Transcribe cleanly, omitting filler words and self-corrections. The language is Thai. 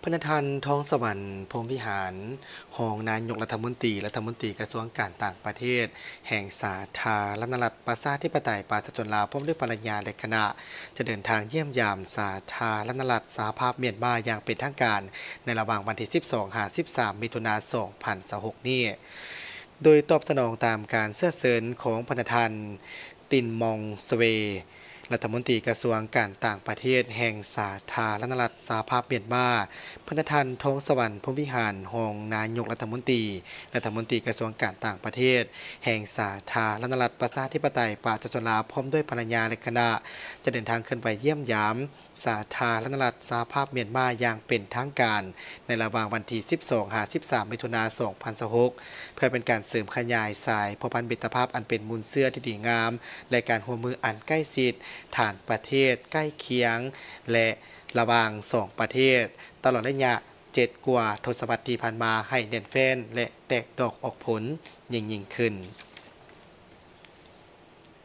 พญาทันทองสวรรค์พรหมวิหารรองนายกรัฐมนตรีกระทรวงการต่างประเทศแห่งสาธารณรัฐประชาธิปไตยประชาชนลาวพร้อมด้วยภรรยาและคณะจะเดินทางเยี่ยมยามสาธารณรัฐสหภาพเมียนมาอย่างเป็นทางการในระหว่างวันที่ 12-13 มิถุนายน 2026 นี้โดยตอบสนองตามการเสื้อเสริญของพญาทันตินมองสเวรัฐมนตรีกระทรวงการต่างประเทศแห่งสาธารณรัฐสหภาพเมียนมาพญาทันทองสวรรค์พรหมวิหารรองนายกรัฐมนตรีกระทรวงการต่างประเทศแห่งสาธารณรัฐประชาธิปไตยประชาชนลาวพร้อมด้วยภรรยาและคณะจะเดินทางขึ้นไปเยี่ยมยามสาธารณรัฐสหภาพเมียนมาอย่างเป็นทางการในระหว่างวันที่ 12-13 มิถุนายน 2026 เพื่อเป็นการเสริมขยายสายพันธมิตรภาพอันเป็นมูลเสื้อที่ดีงามและการร่วมมืออันใกล้ชิดฐานประเทศใกล้เคียงและระหว่าง2ประเทศตลอดระยะ7 กว่าทศวรรษที่ผ่านมาให้แน่นแฟ้นและแตกดอกออกผลยิ่งขึ้น